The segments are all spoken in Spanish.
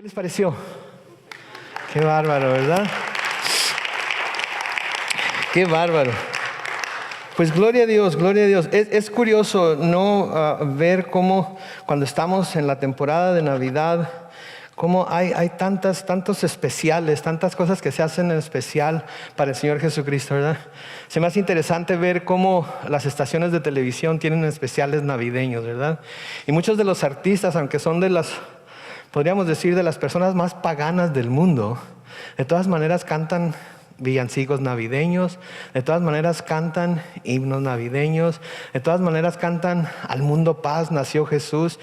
¿Qué les pareció? Qué bárbaro, ¿verdad? Qué bárbaro. Pues gloria a Dios, gloria a Dios. Es curioso ver cómo cuando estamos en la temporada de Navidad, cómo hay tantos especiales, tantas cosas que se hacen en especial para el Señor Jesucristo, ¿verdad? Se me hace interesante ver cómo las estaciones de televisión tienen especiales navideños, ¿verdad? Y muchos de los artistas, aunque son podríamos decir, de las personas más paganas del mundo, de todas maneras cantan villancicos navideños, de todas maneras cantan himnos navideños, de todas maneras cantan Al mundo paz, nació Jesús,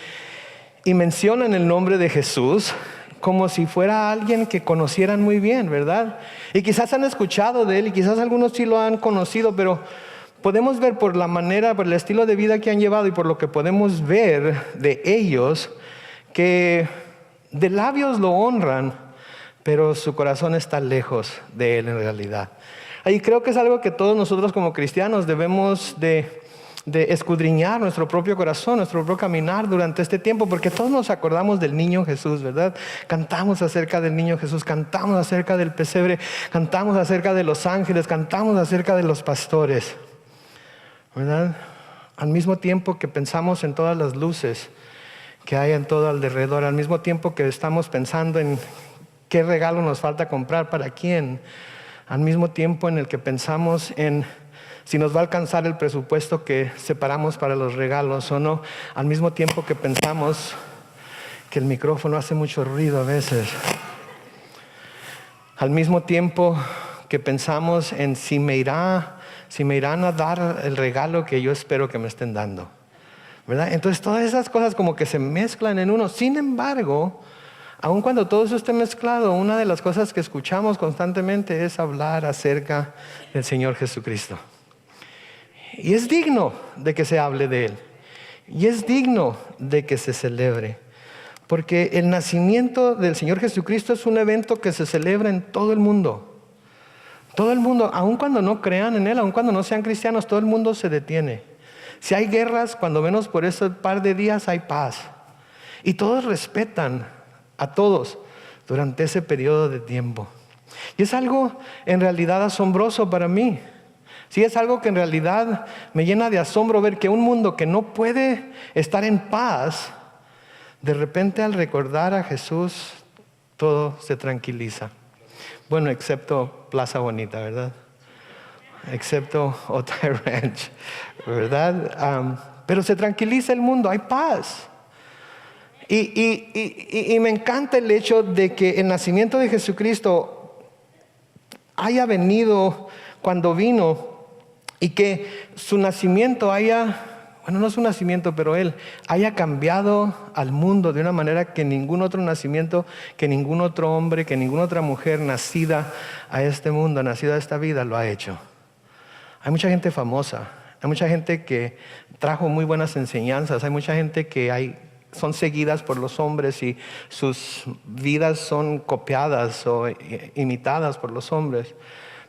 y mencionan el nombre de Jesús como si fuera alguien que conocieran muy bien, ¿verdad? Y quizás han escuchado de él, y quizás algunos sí lo han conocido, pero podemos ver por la manera, por el estilo de vida que han llevado y por lo que podemos ver de ellos, que de labios lo honran, pero su corazón está lejos de él en realidad. Y creo que es algo que todos nosotros como cristianos debemos de escudriñar nuestro propio corazón, nuestro propio caminar durante este tiempo, porque todos nos acordamos del niño Jesús, ¿verdad? Cantamos acerca del niño Jesús, cantamos acerca del pesebre, cantamos acerca de los ángeles, cantamos acerca de los pastores, ¿verdad? Al mismo tiempo que pensamos en todas las luces que hay en todo alrededor, al mismo tiempo que estamos pensando en qué regalo nos falta comprar para quién, al mismo tiempo en el que pensamos en si nos va a alcanzar el presupuesto que separamos para los regalos o no, al mismo tiempo que pensamos que el micrófono hace mucho ruido a veces, al mismo tiempo que pensamos en si me irán a dar el regalo que yo espero que me estén dando, ¿verdad? Entonces todas esas cosas como que se mezclan en uno. Sin embargo, aun cuando todo eso esté mezclado, una de las cosas que escuchamos constantemente es hablar acerca del Señor Jesucristo. Y es digno de que se hable de Él. Y es digno de que se celebre. Porque el nacimiento del Señor Jesucristo es un evento que se celebra en todo el mundo. Todo el mundo, aun cuando no crean en Él, aun cuando no sean cristianos, todo el mundo se detiene. Si hay guerras, cuando menos por ese par de días hay paz. Y todos respetan a todos durante ese periodo de tiempo. Y es algo en realidad asombroso para mí. Sí, es algo que en realidad me llena de asombro ver que un mundo que no puede estar en paz, de repente al recordar a Jesús, todo se tranquiliza. Bueno, excepto Plaza Bonita, ¿verdad? Excepto Otay Ranch, ¿verdad? Pero se tranquiliza el mundo, hay paz. Y me encanta el hecho de que el nacimiento de Jesucristo haya venido cuando vino y que su nacimiento no su nacimiento, pero Él haya cambiado al mundo de una manera que ningún otro nacimiento, que ningún otro hombre, que ninguna otra mujer nacida a este mundo, nacida a esta vida, lo ha hecho. Hay mucha gente famosa, hay mucha gente que trajo muy buenas enseñanzas, hay mucha gente que son seguidas por los hombres y sus vidas son copiadas o imitadas por los hombres.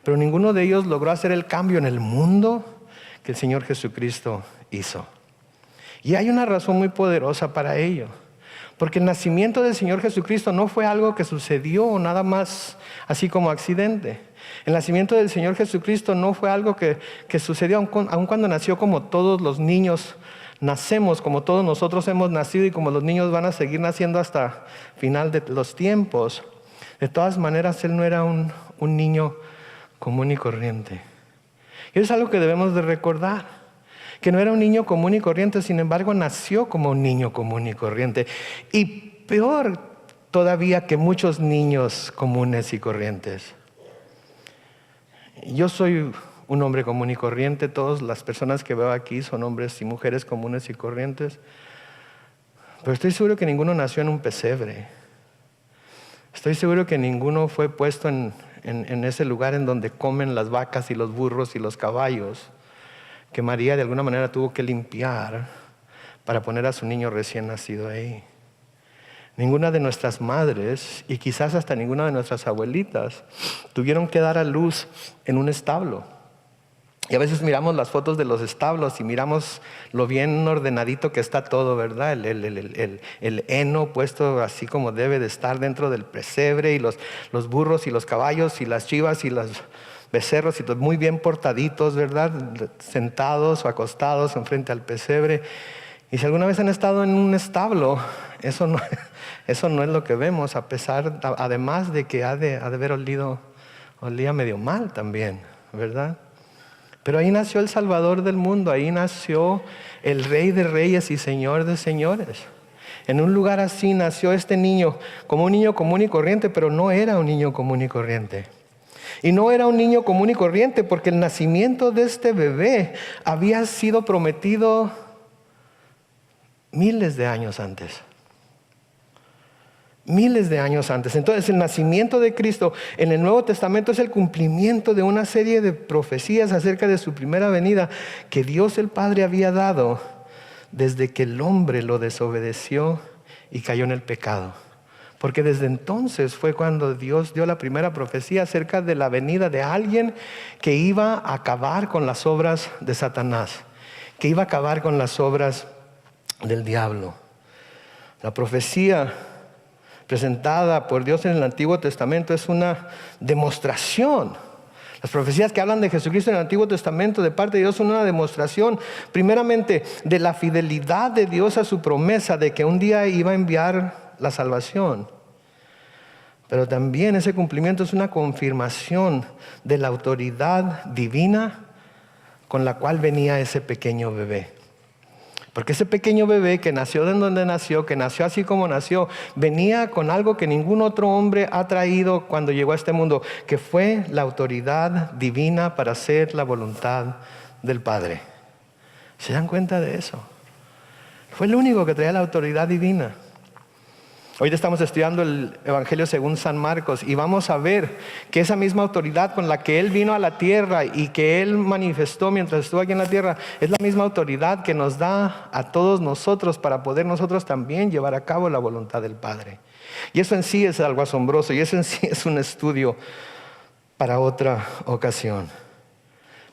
Pero ninguno de ellos logró hacer el cambio en el mundo que el Señor Jesucristo hizo. Y hay una razón muy poderosa para ello. Porque el nacimiento del Señor Jesucristo no fue algo que sucedió nada más así como accidente. El nacimiento del Señor Jesucristo no fue algo que sucedió aun cuando nació como todos los niños nacemos, como todos nosotros hemos nacido y como los niños van a seguir naciendo hasta final de los tiempos. De todas maneras, Él no era un niño común y corriente. Y es algo que debemos de recordar, que no era un niño común y corriente, sin embargo nació como un niño común y corriente. Y peor todavía que muchos niños comunes y corrientes. Yo soy un hombre común y corriente, todas las personas que veo aquí son hombres y mujeres comunes y corrientes, pero estoy seguro que ninguno nació en un pesebre. Estoy seguro que ninguno fue puesto en ese lugar en donde comen las vacas y los burros y los caballos, que María de alguna manera tuvo que limpiar para poner a su niño recién nacido ahí. Ninguna de nuestras madres, y quizás hasta ninguna de nuestras abuelitas, tuvieron que dar a luz en un establo. Y a veces miramos las fotos de los establos y miramos lo bien ordenadito que está todo, ¿verdad? El heno puesto así como debe de estar dentro del pesebre, y los burros y los caballos y las chivas y los becerros y todo, muy bien portaditos, ¿verdad? Sentados o acostados enfrente al pesebre. Y si alguna vez han estado en un establo, eso no es lo que vemos, además de que ha de haber olía medio mal también, ¿verdad? Pero ahí nació el Salvador del mundo, ahí nació el Rey de Reyes y Señor de Señores. En un lugar así nació este niño, como un niño común y corriente, pero no era un niño común y corriente. Y no era un niño común y corriente porque el nacimiento de este bebé había sido prometido miles de años antes. Miles de años antes. Entonces el nacimiento de Cristo en el Nuevo Testamento es el cumplimiento de una serie de profecías acerca de su primera venida que Dios el Padre había dado desde que el hombre lo desobedeció y cayó en el pecado. Porque desde entonces fue cuando Dios dio la primera profecía acerca de la venida de alguien que iba a acabar con las obras de Satanás, que iba a acabar con las obras del diablo. La profecía presentada por Dios en el Antiguo Testamento es una demostración. Las profecías que hablan de Jesucristo en el Antiguo Testamento de parte de Dios son una demostración, primeramente, de la fidelidad de Dios a su promesa de que un día iba a enviar la salvación. Pero también ese cumplimiento es una confirmación de la autoridad divina con la cual venía ese pequeño bebé. Porque ese pequeño bebé que nació de donde nació, que nació así como nació, venía con algo que ningún otro hombre ha traído cuando llegó a este mundo, que fue la autoridad divina para hacer la voluntad del Padre. ¿Se dan cuenta de eso? Fue el único que traía la autoridad divina. Hoy estamos estudiando el Evangelio según San Marcos y vamos a ver que esa misma autoridad con la que Él vino a la tierra y que Él manifestó mientras estuvo aquí en la tierra es la misma autoridad que nos da a todos nosotros para poder nosotros también llevar a cabo la voluntad del Padre. Y eso en sí es algo asombroso y eso en sí es un estudio para otra ocasión.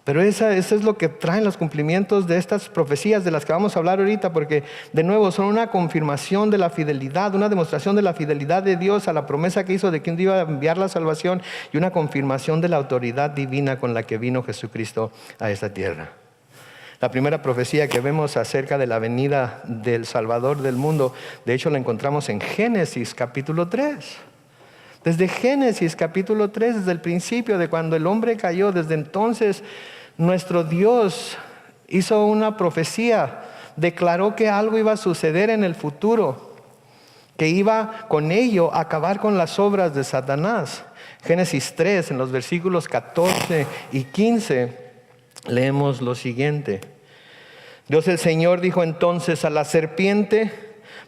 Pero eso es lo que traen los cumplimientos de estas profecías de las que vamos a hablar ahorita, porque de nuevo son una confirmación de la fidelidad, una demostración de la fidelidad de Dios a la promesa que hizo de que un día iba a enviar la salvación y una confirmación de la autoridad divina con la que vino Jesucristo a esta tierra. La primera profecía que vemos acerca de la venida del Salvador del mundo, de hecho la encontramos en Génesis capítulo 3. Desde Génesis capítulo 3, desde el principio de cuando el hombre cayó, desde entonces nuestro Dios hizo una profecía, declaró que algo iba a suceder en el futuro, que iba con ello a acabar con las obras de Satanás. Génesis 3, en los versículos 14 y 15, leemos lo siguiente. Dios el Señor dijo entonces a la serpiente: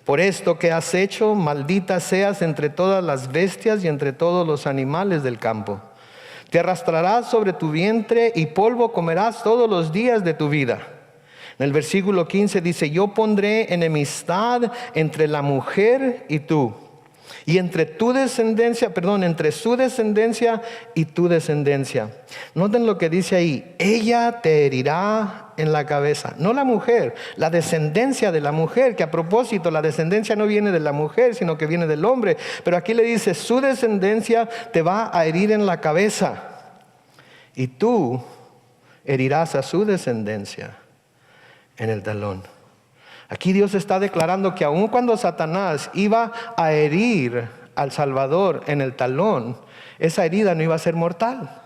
por esto que has hecho, maldita seas entre todas las bestias y entre todos los animales del campo. Te arrastrarás sobre tu vientre y polvo comerás todos los días de tu vida. En el versículo 15 dice: yo pondré enemistad entre la mujer y tú, y entre su descendencia y tu descendencia. Noten lo que dice ahí: ella te herirá en la cabeza. No la mujer, la descendencia de la mujer, que a propósito la descendencia no viene de la mujer, sino que viene del hombre. Pero aquí le dice: su descendencia te va a herir en la cabeza y tú herirás a su descendencia en el talón. Aquí Dios está declarando que aun cuando Satanás iba a herir al Salvador en el talón, esa herida no iba a ser mortal.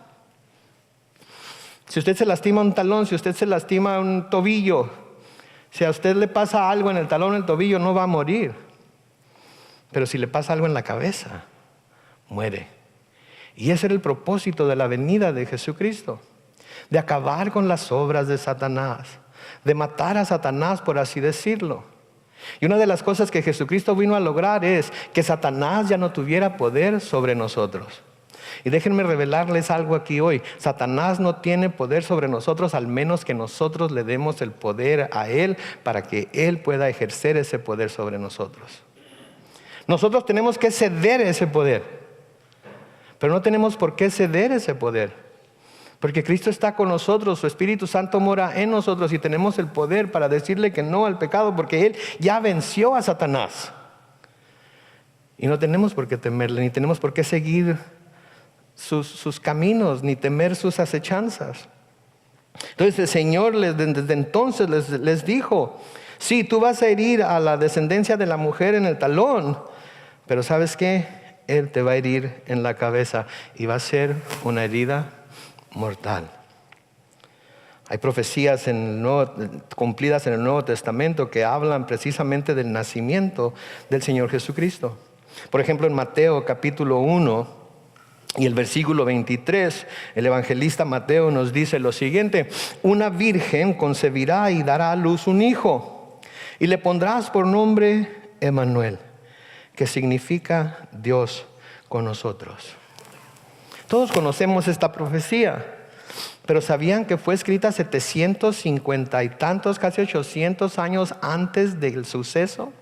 Si usted se lastima un talón, si usted se lastima un tobillo, si a usted le pasa algo en el talón o el tobillo, no va a morir. Pero si le pasa algo en la cabeza, muere. Y ese era el propósito de la venida de Jesucristo, de acabar con las obras de Satanás, de matar a Satanás, por así decirlo. Y una de las cosas que Jesucristo vino a lograr es que Satanás ya no tuviera poder sobre nosotros. Y déjenme revelarles algo aquí hoy: Satanás no tiene poder sobre nosotros al menos que nosotros le demos el poder a Él para que Él pueda ejercer ese poder sobre nosotros. Nosotros tenemos que ceder ese poder, pero no tenemos por qué ceder ese poder. Porque Cristo está con nosotros, su Espíritu Santo mora en nosotros y tenemos el poder para decirle que no al pecado porque Él ya venció a Satanás. Y no tenemos por qué temerle, ni tenemos por qué seguir sus caminos, ni temer sus acechanzas. Entonces el Señor desde entonces les dijo, sí, tú vas a herir a la descendencia de la mujer en el talón, pero ¿sabes qué? Él te va a herir en la cabeza y va a ser una herida mortal. Hay profecías cumplidas en el Nuevo Testamento que hablan precisamente del nacimiento del Señor Jesucristo. Por ejemplo, en Mateo capítulo 1 y el versículo 23, el evangelista Mateo nos dice lo siguiente: una virgen concebirá y dará a luz un hijo, y le pondrás por nombre Emmanuel, que significa Dios con nosotros. Todos conocemos esta profecía, pero ¿sabían que fue escrita 750 y tantos, casi 800 años antes del suceso?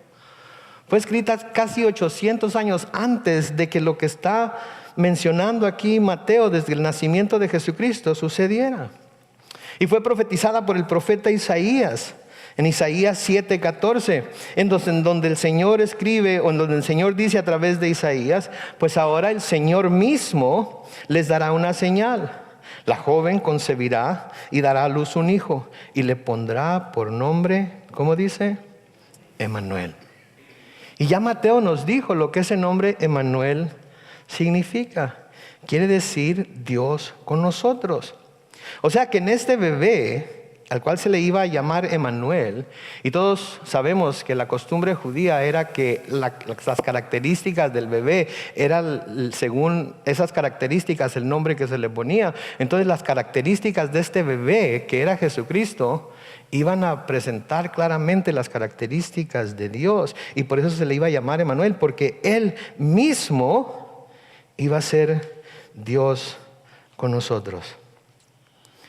Fue escrita casi 800 años antes de que lo que está mencionando aquí Mateo desde el nacimiento de Jesucristo sucediera. Y fue profetizada por el profeta Isaías. En Isaías 7:14, en donde el Señor escribe, o en donde el Señor dice a través de Isaías, pues ahora el Señor mismo les dará una señal. La joven concebirá y dará a luz un hijo, y le pondrá por nombre, ¿cómo dice? Emmanuel. Y ya Mateo nos dijo lo que ese nombre Emmanuel significa. Quiere decir Dios con nosotros. O sea que en este bebé, al cual se le iba a llamar Emmanuel, y todos sabemos que la costumbre judía era que las características del bebé eran según esas características el nombre que se le ponía. Entonces las características de este bebé, que era Jesucristo, iban a presentar claramente las características de Dios, y por eso se le iba a llamar Emmanuel, porque Él mismo iba a ser Dios con nosotros.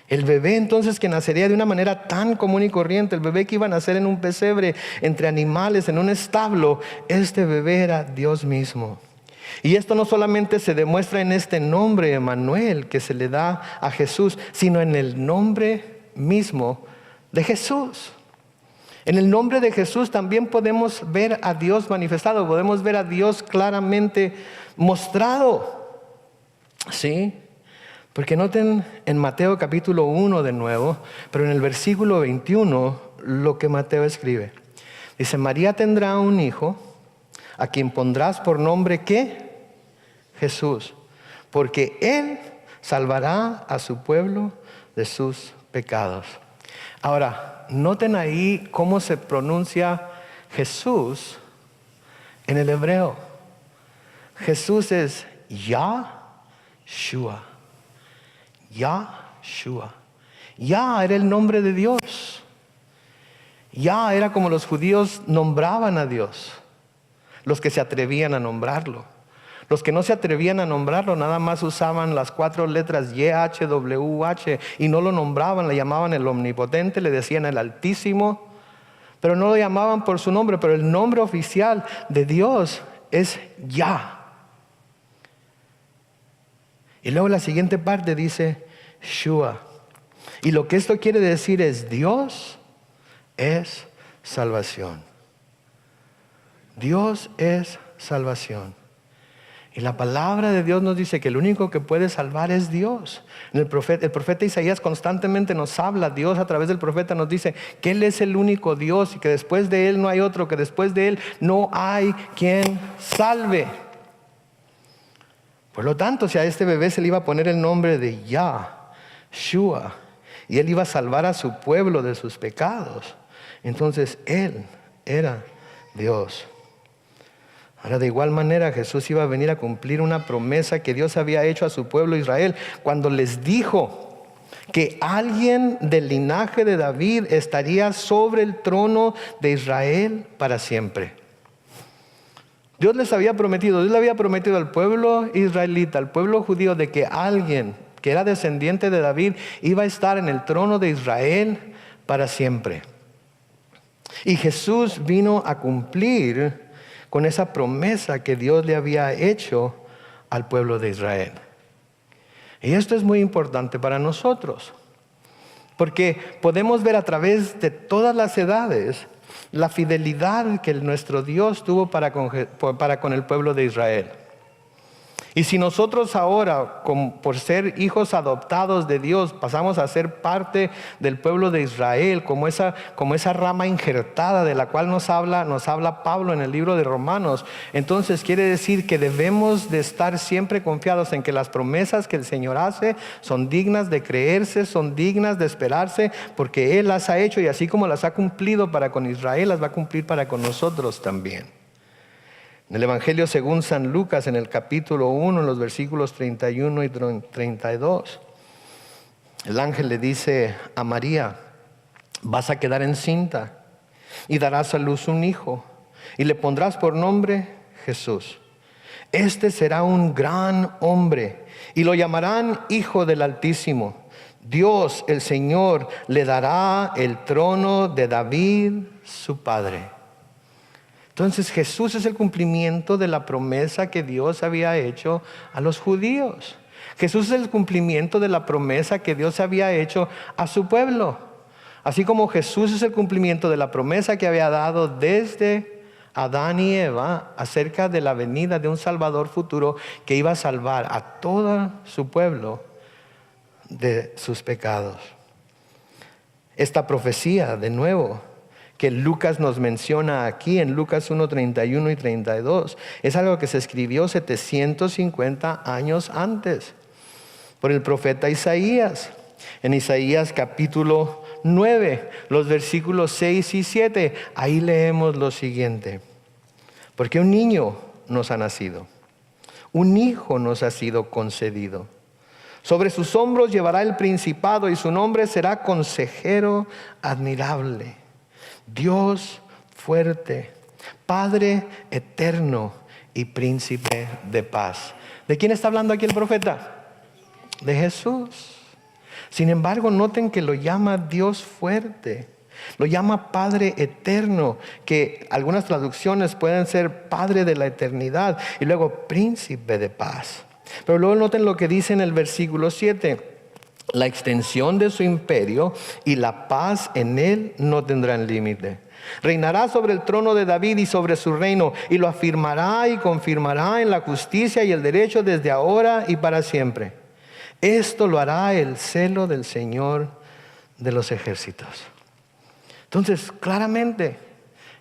El bebé entonces que nacería de una manera tan común y corriente, el bebé que iba a nacer en un pesebre, entre animales, en un establo, este bebé era Dios mismo. Y esto no solamente se demuestra en este nombre Emmanuel que se le da a Jesús, sino en el nombre mismo de Jesús. En el nombre de Jesús también podemos ver a Dios manifestado, podemos ver a Dios claramente mostrado. ¿Sí? Porque noten en Mateo capítulo 1 de nuevo, pero en el versículo 21 lo que Mateo escribe. Dice, María tendrá un hijo, a quien pondrás por nombre ¿qué? Jesús, porque Él salvará a su pueblo de sus pecados. Ahora, noten ahí cómo se pronuncia Jesús en el hebreo. Jesús es Yahshua. Yahshua. Yah era el nombre de Dios. Yah era como los judíos nombraban a Dios, los que se atrevían a nombrarlo. Los que no se atrevían a nombrarlo nada más usaban las 4 letras YHWH y no lo nombraban, le llamaban el omnipotente, le decían el altísimo, pero no lo llamaban por su nombre. Pero el nombre oficial de Dios es Yah. Y luego la siguiente parte dice Shua. Y lo que esto quiere decir es Dios es salvación. Dios es salvación. Y la palabra de Dios nos dice que el único que puede salvar es Dios. El profeta Isaías constantemente nos habla, Dios a través del profeta nos dice que Él es el único Dios y que después de Él no hay otro, que después de Él no hay quien salve. Por lo tanto, si a este bebé se le iba a poner el nombre de Yahshua y Él iba a salvar a su pueblo de sus pecados, entonces Él era Dios. Ahora, de igual manera, Jesús iba a venir a cumplir una promesa que Dios había hecho a su pueblo Israel cuando les dijo que alguien del linaje de David estaría sobre el trono de Israel para siempre. Dios les había prometido, Dios le había prometido al pueblo israelita, al pueblo judío, de que alguien que era descendiente de David iba a estar en el trono de Israel para siempre. Y Jesús vino a cumplir con esa promesa que Dios le había hecho al pueblo de Israel. Y esto es muy importante para nosotros, porque podemos ver a través de todas las edades la fidelidad que nuestro Dios tuvo para con el pueblo de Israel. Y si nosotros ahora, por ser hijos adoptados de Dios, pasamos a ser parte del pueblo de Israel, como esa rama injertada de la cual nos habla Pablo en el libro de Romanos, entonces quiere decir que debemos de estar siempre confiados en que las promesas que el Señor hace son dignas de creerse, son dignas de esperarse, porque Él las ha hecho, y así como las ha cumplido para con Israel, las va a cumplir para con nosotros también. En el Evangelio según San Lucas, en el capítulo 1, en los versículos 31 y 32, el ángel le dice a María: vas a quedar encinta y darás a luz un hijo y le pondrás por nombre Jesús. Este será un gran hombre y lo llamarán Hijo del Altísimo. Dios, el Señor, le dará el trono de David, su padre. Entonces Jesús es el cumplimiento de la promesa que Dios había hecho a los judíos. Jesús es el cumplimiento de la promesa que Dios había hecho a su pueblo. Así como Jesús es el cumplimiento de la promesa que había dado desde Adán y Eva acerca de la venida de un Salvador futuro que iba a salvar a todo su pueblo de sus pecados. Esta profecía, de nuevo, que Lucas nos menciona aquí en Lucas 1, 31 y 32, es algo que se escribió 750 años antes por el profeta Isaías. En Isaías capítulo 9, los versículos 6 y 7, ahí leemos lo siguiente: porque un niño nos ha nacido, un hijo nos ha sido concedido. Sobre sus hombros llevará el principado y su nombre será Consejero Admirable, Dios fuerte, Padre eterno y Príncipe de paz. ¿De quién está hablando aquí el profeta? De Jesús. Sin embargo, noten que lo llama Dios fuerte, lo llama Padre eterno, que algunas traducciones pueden ser Padre de la eternidad, y luego Príncipe de paz. Pero luego noten lo que dice en el versículo 7. La extensión de su imperio y la paz en él no tendrán límite. Reinará sobre el trono de David y sobre su reino, y lo afirmará y confirmará en la justicia y el derecho desde ahora y para siempre. Esto lo hará el celo del Señor de los ejércitos. Entonces, claramente,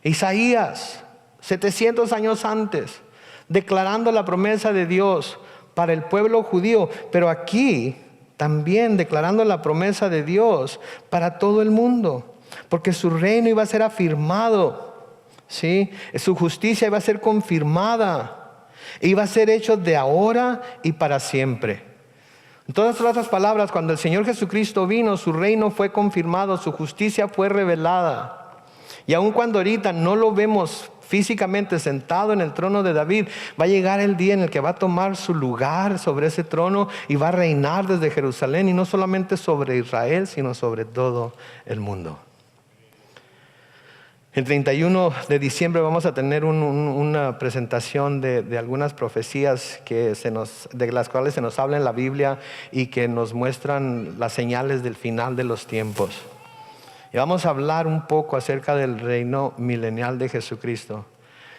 Isaías, 700 años antes, declarando la promesa de Dios para el pueblo judío, pero aquí también declarando la promesa de Dios para todo el mundo, porque su reino iba a ser afirmado, ¿sí? Su justicia iba a ser confirmada, iba a ser hecho de ahora y para siempre. En todas otras palabras, cuando el Señor Jesucristo vino, su reino fue confirmado, su justicia fue revelada. Y aun cuando ahorita no lo vemos físicamente sentado en el trono de David, va a llegar el día en el que va a tomar su lugar sobre ese trono y va a reinar desde Jerusalén, y no solamente sobre Israel, sino sobre todo el mundo. El 31 de diciembre vamos a tener una presentación de algunas profecías de las cuales se nos habla en la Biblia y que nos muestran las señales del final de los tiempos. Y vamos a hablar un poco acerca del reino milenial de Jesucristo,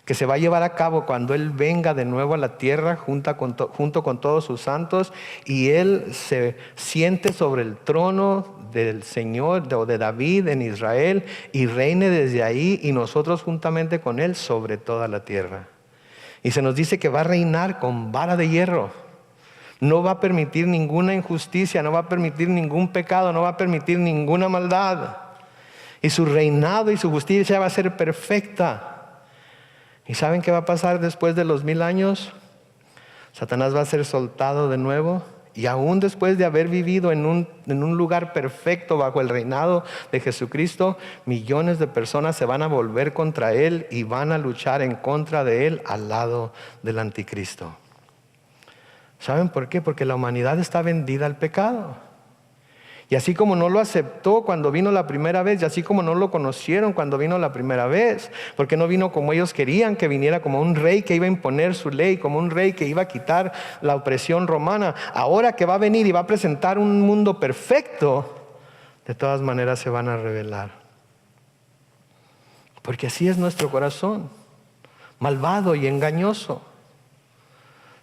que se va a llevar a cabo cuando Él venga de nuevo a la tierra junto con todos sus santos, y Él se siente sobre el trono del Señor o de David en Israel y reine desde ahí, y nosotros juntamente con Él sobre toda la tierra. Y se nos dice que va a reinar con vara de hierro. No va a permitir ninguna injusticia, no va a permitir ningún pecado, no va a permitir ninguna maldad. Y su reinado y su justicia va a ser perfecta. ¿Y saben qué va a pasar después de los 1000 años? Satanás va a ser soltado de nuevo. Y aún después de haber vivido en un lugar perfecto bajo el reinado de Jesucristo, millones de personas se van a volver contra Él y van a luchar en contra de Él al lado del anticristo. ¿Saben por qué? Porque la humanidad está vendida al pecado. Y así como no lo aceptó cuando vino la primera vez, y así como no lo conocieron cuando vino la primera vez, porque no vino como ellos querían que viniera, como un rey que iba a imponer su ley, como un rey que iba a quitar la opresión romana. Ahora que va a venir y va a presentar un mundo perfecto, de todas maneras se van a rebelar. Porque así es nuestro corazón, malvado y engañoso.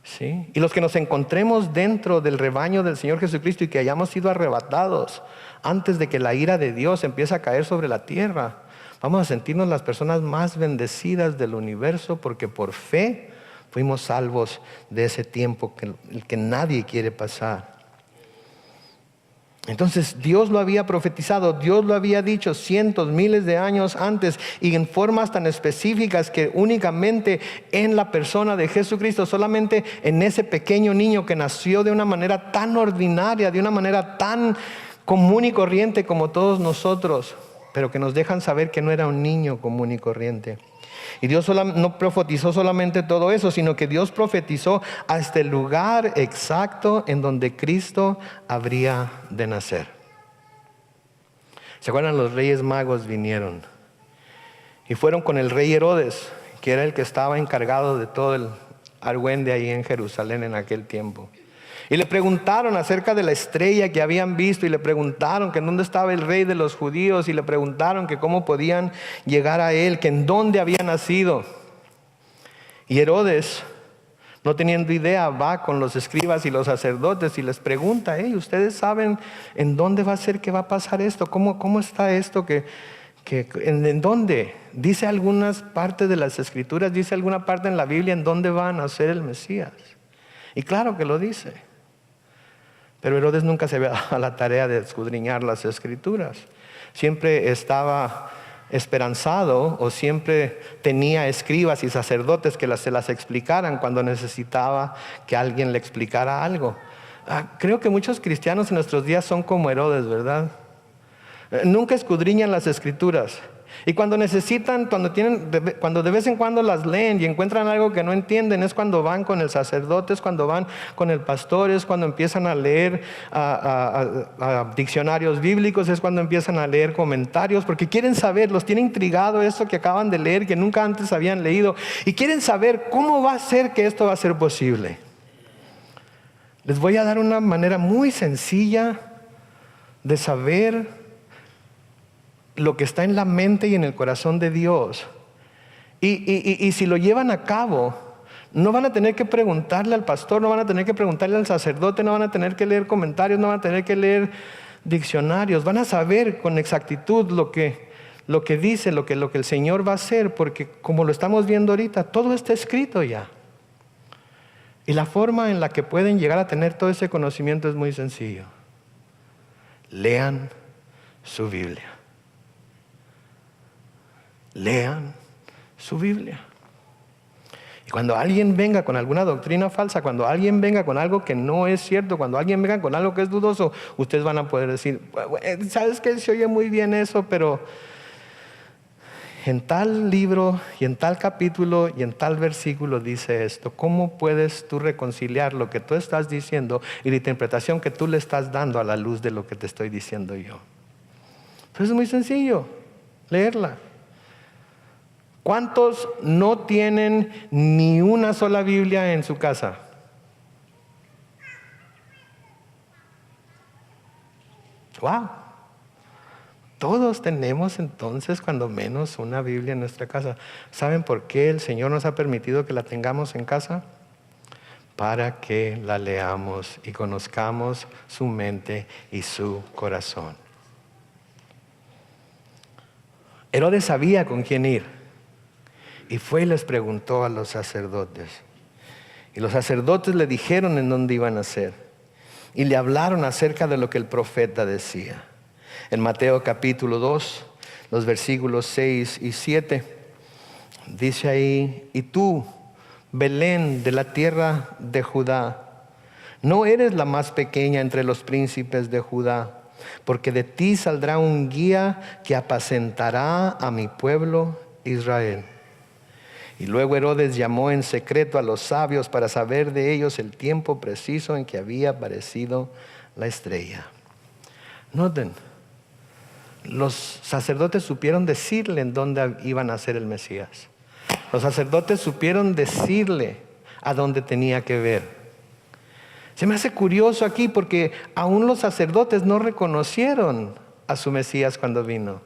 ¿Sí? Y los que nos encontremos dentro del rebaño del Señor Jesucristo y que hayamos sido arrebatados antes de que la ira de Dios empiece a caer sobre la tierra, vamos a sentirnos las personas más bendecidas del universo, porque por fe fuimos salvos de ese tiempo que nadie quiere pasar. Entonces Dios lo había profetizado, Dios lo había dicho cientos, miles de años antes, y en formas tan específicas que únicamente en la persona de Jesucristo, solamente en ese pequeño niño que nació de una manera tan ordinaria, de una manera tan común y corriente como todos nosotros, pero que nos dejan saber que no era un niño común y corriente. Y Dios no profetizó solamente todo eso, sino que Dios profetizó hasta el lugar exacto en donde Cristo habría de nacer. ¿Se acuerdan? Los reyes magos vinieron y fueron con el rey Herodes, que era el que estaba encargado de todo el argüende ahí en Jerusalén en aquel tiempo. Y le preguntaron acerca de la estrella que habían visto, y le preguntaron que en dónde estaba el rey de los judíos, y le preguntaron que cómo podían llegar a él, que en dónde había nacido. Y Herodes, no teniendo idea, va con los escribas y los sacerdotes y les pregunta: ¿ustedes saben en dónde va a ser que va a pasar esto? ¿Cómo está esto? ¿En dónde? Dice algunas partes de las escrituras, dice alguna parte en la Biblia en dónde va a nacer el Mesías. Y claro que lo dice. Pero Herodes nunca se había dado a la tarea de escudriñar las escrituras. Siempre estaba esperanzado, o siempre tenía escribas y sacerdotes que se las explicaran cuando necesitaba que alguien le explicara algo. Creo que muchos cristianos en nuestros días son como Herodes, ¿verdad? Nunca escudriñan las escrituras. Y cuando necesitan, cuando de vez en cuando las leen y encuentran algo que no entienden, es cuando van con el sacerdote, es cuando van con el pastor, es cuando empiezan a leer a diccionarios bíblicos, es cuando empiezan a leer comentarios, porque quieren saber, los tiene intrigado esto que acaban de leer, que nunca antes habían leído, y quieren saber cómo va a ser que esto va a ser posible. Les voy a dar una manera muy sencilla de saber lo que está en la mente y en el corazón de Dios. Y si lo llevan a cabo, no van a tener que preguntarle al pastor, no van a tener que preguntarle al sacerdote, no van a tener que leer comentarios, no van a tener que leer diccionarios. Van a saber con exactitud lo que dice, lo que el Señor va a hacer, porque como lo estamos viendo ahorita, todo está escrito ya. Y la forma en la que pueden llegar a tener todo ese conocimiento es muy sencillo. Lean su Biblia. Lean su Biblia. Y cuando alguien venga con alguna doctrina falsa, cuando alguien venga con algo que no es cierto, cuando alguien venga con algo que es dudoso, ustedes van a poder decir: ¿sabes qué? Se oye muy bien eso, pero en tal libro y en tal capítulo y en tal versículo dice esto. ¿Cómo puedes tú reconciliar lo que tú estás diciendo y la interpretación que tú le estás dando a la luz de lo que te estoy diciendo yo? Entonces es muy sencillo leerla. ¿Cuántos no tienen ni una sola Biblia en su casa? ¡Wow! Todos tenemos entonces cuando menos una Biblia en nuestra casa. ¿Saben por qué el Señor nos ha permitido que la tengamos en casa? Para que la leamos y conozcamos su mente y su corazón. Herodes sabía con quién ir. Y fue y les preguntó a los sacerdotes. Y los sacerdotes le dijeron en dónde iban a ser. Y le hablaron acerca de lo que el profeta decía. En Mateo capítulo 2, los versículos 6 y 7, dice ahí: y tú, Belén de la tierra de Judá, no eres la más pequeña entre los príncipes de Judá, porque de ti saldrá un guía que apacentará a mi pueblo Israel. Y luego Herodes llamó en secreto a los sabios para saber de ellos el tiempo preciso en que había aparecido la estrella. Noten, los sacerdotes supieron decirle en dónde iban a ser el Mesías. Los sacerdotes supieron decirle a dónde tenía que ver. Se me hace curioso aquí porque aún los sacerdotes no reconocieron a su Mesías cuando vino.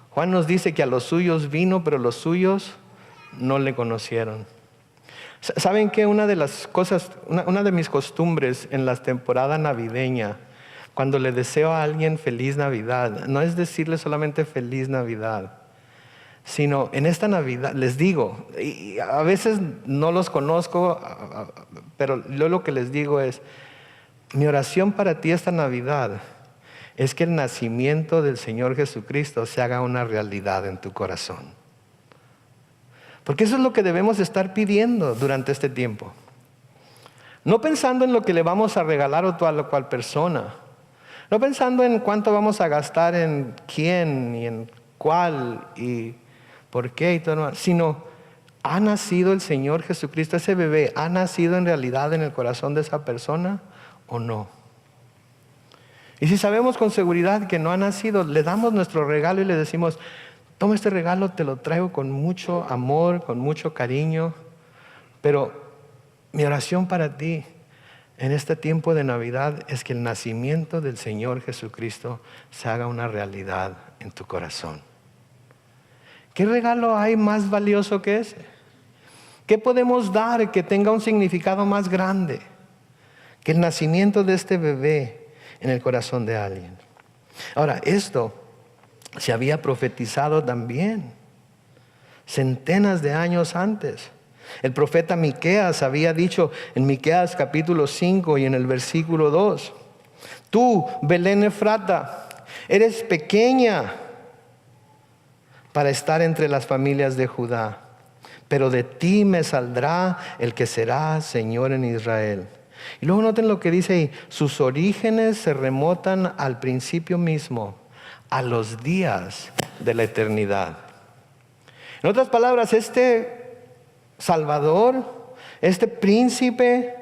Juan nos dice que a los suyos vino, pero los suyos no le conocieron. ¿Saben qué? Una de mis costumbres en la temporada navideña, cuando le deseo a alguien feliz Navidad, no es decirle solamente feliz Navidad, sino en esta Navidad les digo, y a veces no los conozco, pero yo lo que les digo es, mi oración para ti esta Navidad es que el nacimiento del Señor Jesucristo se haga una realidad en tu corazón. Porque eso es lo que debemos estar pidiendo durante este tiempo. No pensando en lo que le vamos a regalar a tal o cual persona. No pensando en cuánto vamos a gastar en quién y en cuál y por qué y todo, sino ¿ha nacido el Señor Jesucristo? Ese bebé, ¿ha nacido en realidad en el corazón de esa persona o no? Y si sabemos con seguridad que no ha nacido, le damos nuestro regalo y le decimos, toma este regalo, te lo traigo con mucho amor, con mucho cariño, pero mi oración para ti en este tiempo de Navidad es que el nacimiento del Señor Jesucristo se haga una realidad en tu corazón. ¿Qué regalo hay más valioso que ese? ¿Qué podemos dar que tenga un significado más grande que el nacimiento de este bebé en el corazón de alguien? Ahora, esto se había profetizado también centenas de años antes. El profeta Miqueas había dicho en Miqueas capítulo 5 y en el versículo 2, tú, Belén Efrata, eres pequeña para estar entre las familias de Judá, pero de ti me saldrá el que será Señor en Israel. Y luego noten lo que dice ahí, sus orígenes se remontan al principio mismo, a los días de la eternidad. En otras palabras, este Salvador, este príncipe,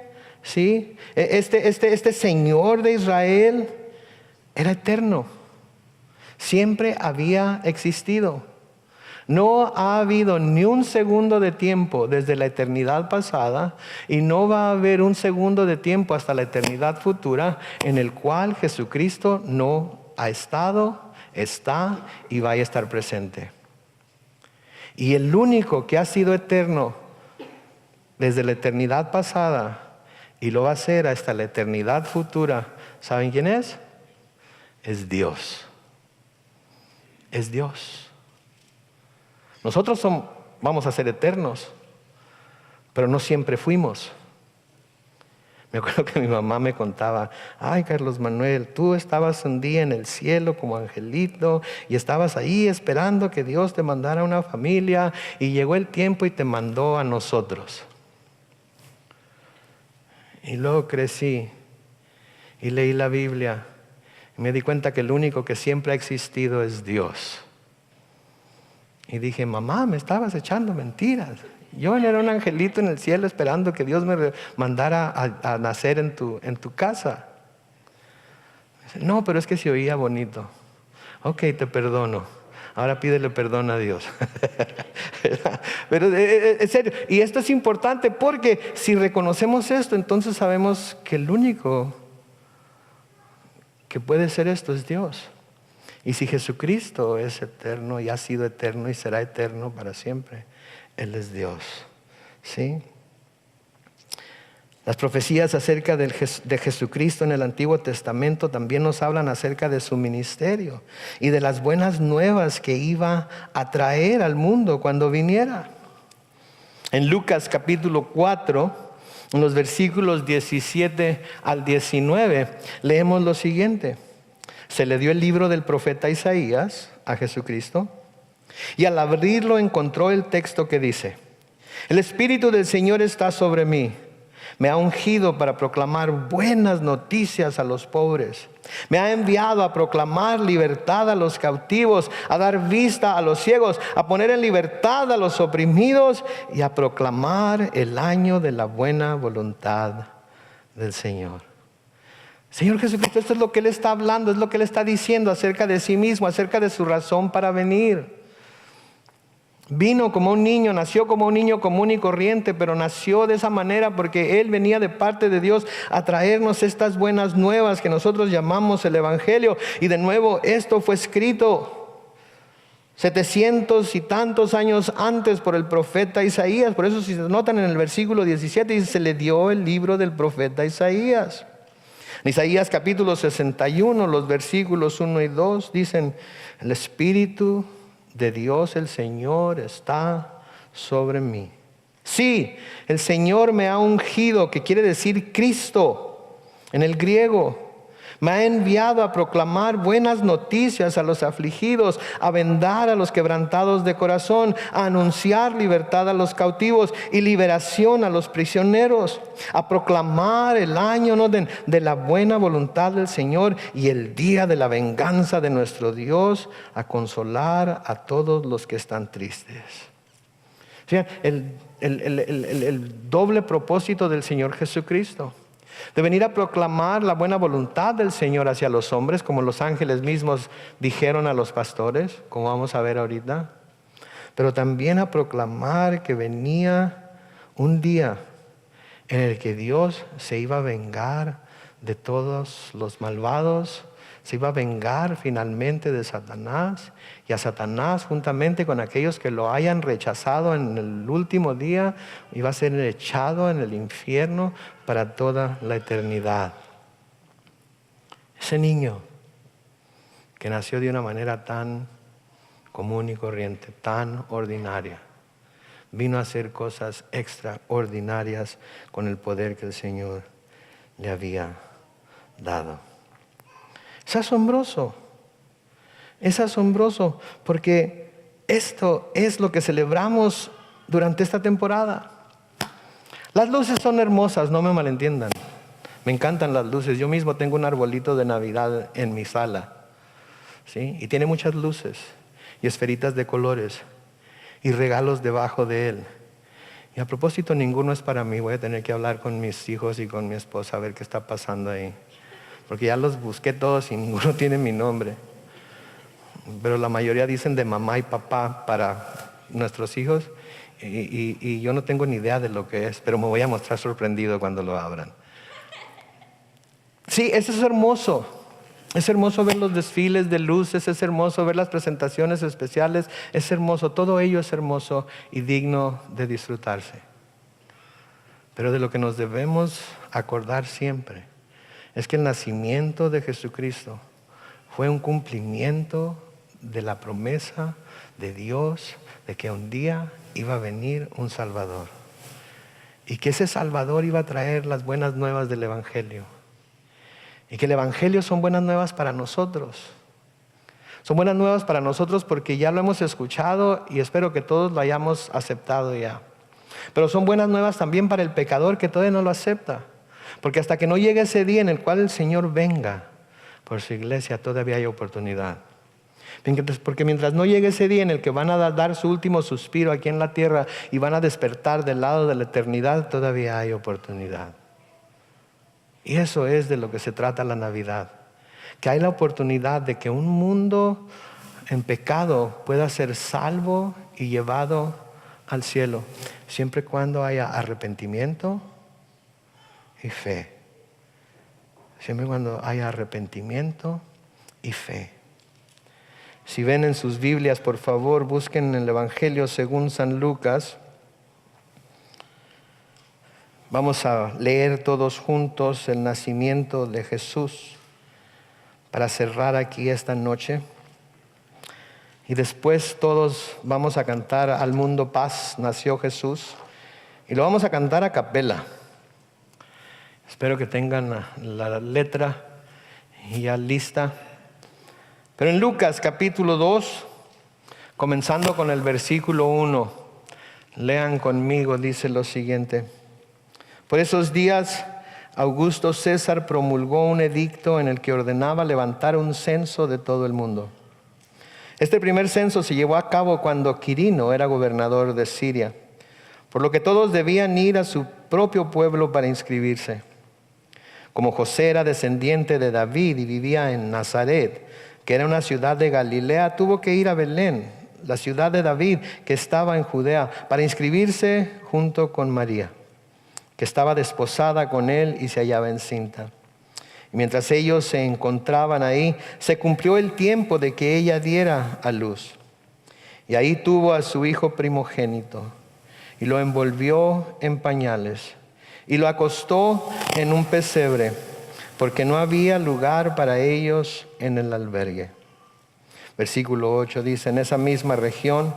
¿sí? este Señor de Israel, era eterno. Siempre había existido. No ha habido ni un segundo de tiempo desde la eternidad pasada y no va a haber un segundo de tiempo hasta la eternidad futura en el cual Jesucristo no ha estado, está y va a estar presente. Y el único que ha sido eterno desde la eternidad pasada y lo va a ser hasta la eternidad futura, ¿saben quién es? Es Dios. Es Dios. Nosotros vamos a ser eternos, pero no siempre fuimos. Me acuerdo que mi mamá me contaba, ay Carlos Manuel, tú estabas un día en el cielo como angelito y estabas ahí esperando que Dios te mandara una familia y llegó el tiempo y te mandó a nosotros. Y luego crecí y leí la Biblia y me di cuenta que el único que siempre ha existido es Dios. Y dije, mamá, me estabas echando mentiras. Yo era un angelito en el cielo esperando que Dios me mandara a nacer en tu casa. No, pero es que se oía bonito. Ok, te perdono. Ahora pídele perdón a Dios. Pero en serio, y esto es importante porque si reconocemos esto, entonces sabemos que el único que puede ser esto es Dios. Y si Jesucristo es eterno y ha sido eterno y será eterno para siempre, Él es Dios. ¿Sí? Las profecías acerca de Jesucristo en el Antiguo Testamento también nos hablan acerca de su ministerio y de las buenas nuevas que iba a traer al mundo cuando viniera. En Lucas capítulo 4, en los versículos 17 al 19, leemos lo siguiente. Se le dio el libro del profeta Isaías a Jesucristo y al abrirlo encontró el texto que dice, el Espíritu del Señor está sobre mí. Me ha ungido para proclamar buenas noticias a los pobres. Me ha enviado a proclamar libertad a los cautivos, a dar vista a los ciegos, a poner en libertad a los oprimidos y a proclamar el año de la buena voluntad del Señor. Señor Jesucristo, esto es lo que Él está hablando, es lo que Él está diciendo acerca de sí mismo, acerca de su razón para venir. Vino como un niño, nació como un niño común y corriente, pero nació de esa manera porque Él venía de parte de Dios a traernos estas buenas nuevas que nosotros llamamos el Evangelio. Y de nuevo, esto fue escrito 700 y tantos años antes por el profeta Isaías. Por eso, si se notan en el versículo 17, dice, se le dio el libro del profeta Isaías. En Isaías capítulo 61, los versículos 1 y 2 dicen, el Espíritu de Dios el Señor está sobre mí. Sí, el Señor me ha ungido, que quiere decir Cristo en el griego. Me ha enviado a proclamar buenas noticias a los afligidos, a vendar a los quebrantados de corazón, a anunciar libertad a los cautivos y liberación a los prisioneros, a proclamar el año de la buena voluntad del Señor y el día de la venganza de nuestro Dios, a consolar a todos los que están tristes. ¿Sí? El doble propósito del Señor Jesucristo, de venir a proclamar la buena voluntad del Señor hacia los hombres, como los ángeles mismos dijeron a los pastores, como vamos a ver ahorita, pero también a proclamar que venía un día en el que Dios se iba a vengar de todos los malvados, se iba a vengar finalmente de Satanás, y a Satanás juntamente con aquellos que lo hayan rechazado en el último día iba a ser echado en el infierno para toda la eternidad. Ese niño que nació de una manera tan común y corriente, tan ordinaria, vino a hacer cosas extraordinarias con el poder que el Señor le había dado. Es asombroso porque esto es lo que celebramos durante esta temporada. Las luces son hermosas, no me malentiendan. Me encantan las luces. Yo mismo tengo un arbolito de Navidad en mi sala, ¿sí? Y tiene muchas luces y esferitas de colores y regalos debajo de él. Y a propósito, ninguno es para mí. Voy a tener que hablar con mis hijos y con mi esposa a ver qué está pasando ahí, porque ya los busqué todos y ninguno tiene mi nombre. Pero la mayoría dicen de mamá y papá para nuestros hijos, y yo no tengo ni idea de lo que es, pero me voy a mostrar sorprendido cuando lo abran. Sí, eso es hermoso. Es hermoso ver los desfiles de luces, es hermoso ver las presentaciones especiales, es hermoso, todo ello es hermoso y digno de disfrutarse. Pero de lo que nos debemos acordar siempre es que el nacimiento de Jesucristo fue un cumplimiento de la promesa de Dios de que un día iba a venir un Salvador, y que ese Salvador iba a traer las buenas nuevas del Evangelio, y que el Evangelio son buenas nuevas para nosotros. Son buenas nuevas para nosotros porque ya lo hemos escuchado y espero que todos lo hayamos aceptado ya. Pero son buenas nuevas también para el pecador que todavía no lo acepta, porque hasta que no llegue ese día en el cual el Señor venga por su iglesia, todavía hay oportunidad. Porque mientras no llegue ese día en el que van a dar su último suspiro aquí en la tierra y van a despertar del lado de la eternidad, todavía hay oportunidad. Y eso es de lo que se trata la Navidad, que hay la oportunidad de que un mundo en pecado pueda ser salvo y llevado al cielo, siempre y cuando haya arrepentimiento y fe. Siempre y cuando haya arrepentimiento y fe. Si ven en sus Biblias, por favor, busquen el Evangelio según San Lucas. Vamos a leer todos juntos el nacimiento de Jesús para cerrar aquí esta noche. Y después todos vamos a cantar Al mundo paz nació Jesús. Y lo vamos a cantar a capela. Espero que tengan la letra ya lista. Pero en Lucas capítulo 2, comenzando con el versículo 1, lean conmigo, dice lo siguiente. Por esos días, Augusto César promulgó un edicto en el que ordenaba levantar un censo de todo el mundo. Este primer censo se llevó a cabo cuando Quirino era gobernador de Siria, por lo que todos debían ir a su propio pueblo para inscribirse. Como José era descendiente de David y vivía en Nazaret, que era una ciudad de Galilea, tuvo que ir a Belén, la ciudad de David, que estaba en Judea, para inscribirse junto con María, que estaba desposada con él y se hallaba encinta. Y mientras ellos se encontraban ahí, se cumplió el tiempo de que ella diera a luz. Y ahí tuvo a su hijo primogénito y lo envolvió en pañales y lo acostó en un pesebre, porque no había lugar para ellos en el albergue. Versículo 8 dice: en esa misma región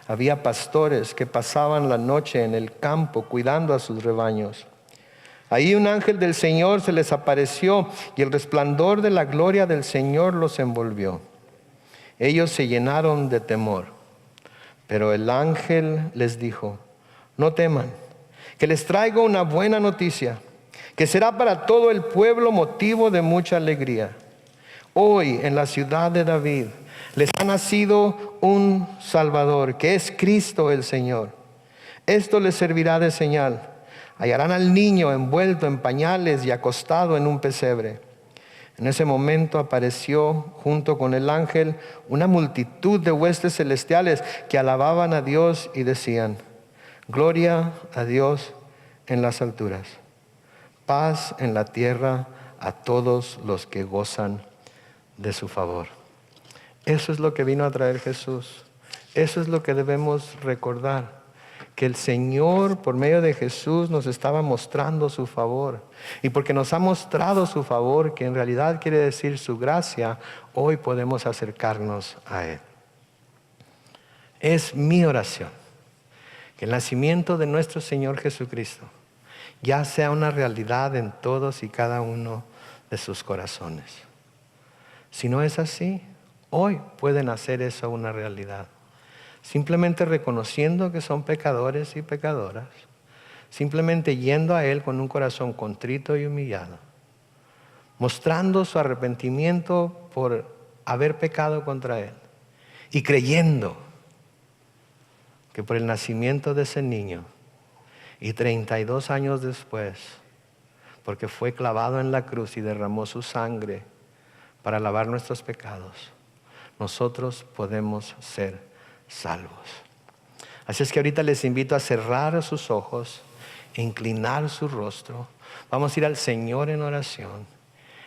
había pastores que pasaban la noche en el campo cuidando a sus rebaños. Ahí un ángel del Señor se les apareció y el resplandor de la gloria del Señor los envolvió. Ellos se llenaron de temor, pero el ángel les dijo: no teman, que les traigo una buena noticia, que será para todo el pueblo motivo de mucha alegría. Hoy en la ciudad de David les ha nacido un Salvador, que es Cristo el Señor. Esto les servirá de señal: hallarán al niño envuelto en pañales y acostado en un pesebre. En ese momento apareció junto con el ángel una multitud de huestes celestiales que alababan a Dios y decían: gloria a Dios en las alturas, paz en la tierra a todos los que gozan de su favor. Eso es lo que vino a traer Jesús. Eso es lo que debemos recordar, que el Señor por medio de Jesús nos estaba mostrando su favor. Y porque nos ha mostrado su favor, que en realidad quiere decir su gracia, hoy podemos acercarnos a Él. Es mi oración que el nacimiento de nuestro Señor Jesucristo ya sea una realidad en todos y cada uno de sus corazones. Si no es así, hoy pueden hacer eso una realidad. Simplemente reconociendo que son pecadores y pecadoras. Simplemente yendo a Él con un corazón contrito y humillado. Mostrando su arrepentimiento por haber pecado contra Él. Y creyendo que por el nacimiento de ese niño y 32 años después, porque fue clavado en la cruz y derramó su sangre para lavar nuestros pecados, nosotros podemos ser salvos. Así es que ahorita les invito a cerrar sus ojos e inclinar su rostro. Vamos a ir al Señor en oración.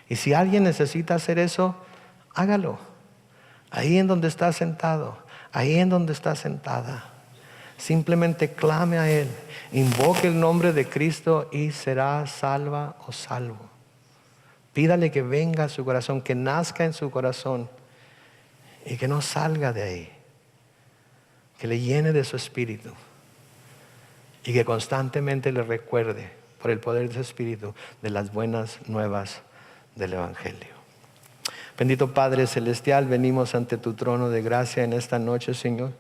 Y si alguien necesita hacer eso, hágalo. Ahí en donde está sentado, ahí en donde está sentada. Simplemente clame a Él, invoque el nombre de Cristo y será salva o salvo. Pídale que venga a su corazón, que nazca en su corazón y que no salga de ahí. Que le llene de su espíritu y que constantemente le recuerde por el poder de su espíritu de las buenas nuevas del Evangelio. Bendito Padre Celestial, venimos ante tu trono de gracia en esta noche, Señor.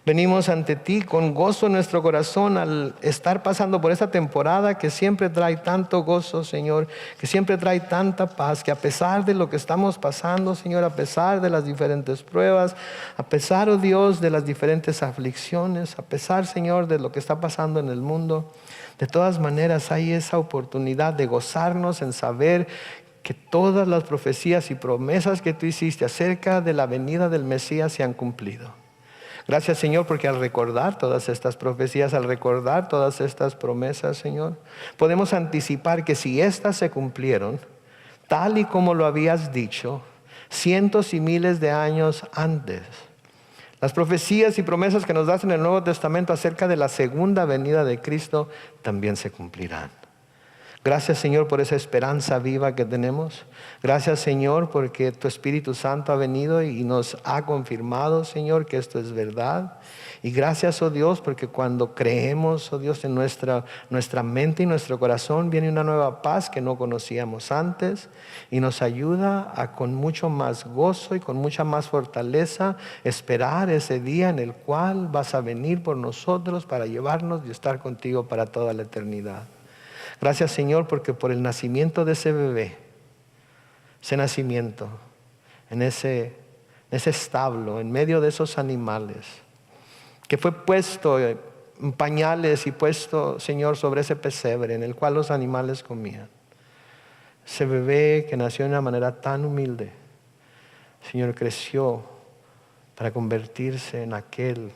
Venimos ante ti con gozo en nuestro corazón al estar pasando por esta temporada que siempre trae tanto gozo, Señor, que siempre trae tanta paz, que a pesar de lo que estamos pasando, Señor, a pesar de las diferentes pruebas, a pesar, oh Dios, de las diferentes aflicciones, a pesar, Señor, de lo que está pasando en el mundo, de todas maneras hay esa oportunidad de gozarnos en saber que todas las profecías y promesas que tú hiciste acerca de la venida del Mesías se han cumplido. Gracias, Señor, porque al recordar todas estas profecías, al recordar todas estas promesas, Señor, podemos anticipar que si estas se cumplieron, tal y como lo habías dicho, cientos y miles de años antes, las profecías y promesas que nos das en el Nuevo Testamento acerca de la segunda venida de Cristo también se cumplirán. Gracias, Señor, por esa esperanza viva que tenemos. Gracias, Señor, porque tu Espíritu Santo ha venido y nos ha confirmado, Señor, que esto es verdad. Y gracias, oh Dios, porque cuando creemos, oh Dios, en nuestra mente y nuestro corazón viene una nueva paz que no conocíamos antes y nos ayuda a con mucho más gozo y con mucha más fortaleza esperar ese día en el cual vas a venir por nosotros para llevarnos y estar contigo para toda la eternidad. Gracias, Señor, porque por el nacimiento de ese bebé, ese nacimiento, en ese establo, en medio de esos animales, que fue puesto en pañales y puesto, Señor, sobre ese pesebre en el cual los animales comían. ese bebé que nació de una manera tan humilde, Señor, creció para convertirse en aquel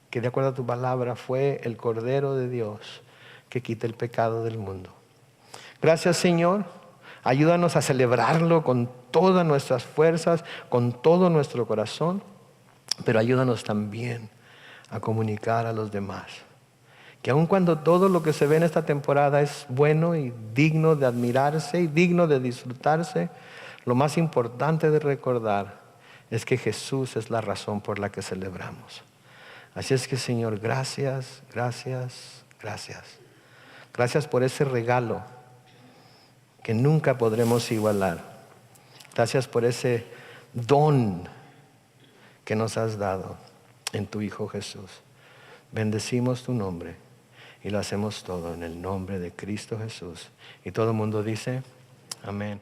que, de acuerdo a tu palabra, fue el Cordero de Dios que quita el pecado del mundo. Gracias, Señor. Ayúdanos a celebrarlo con todas nuestras fuerzas, con todo nuestro corazón, pero ayúdanos también a comunicar a los demás que aun cuando todo lo que se ve en esta temporada es bueno y digno de admirarse y digno de disfrutarse, lo más importante de recordar es que Jesús es la razón por la que celebramos. Así es que, Señor, gracias, gracias, gracias. Gracias por ese regalo que nunca podremos igualar. Gracias por ese don que nos has dado en tu Hijo Jesús. Bendecimos tu nombre y lo hacemos todo en el nombre de Cristo Jesús. Y todo el mundo dice, amén.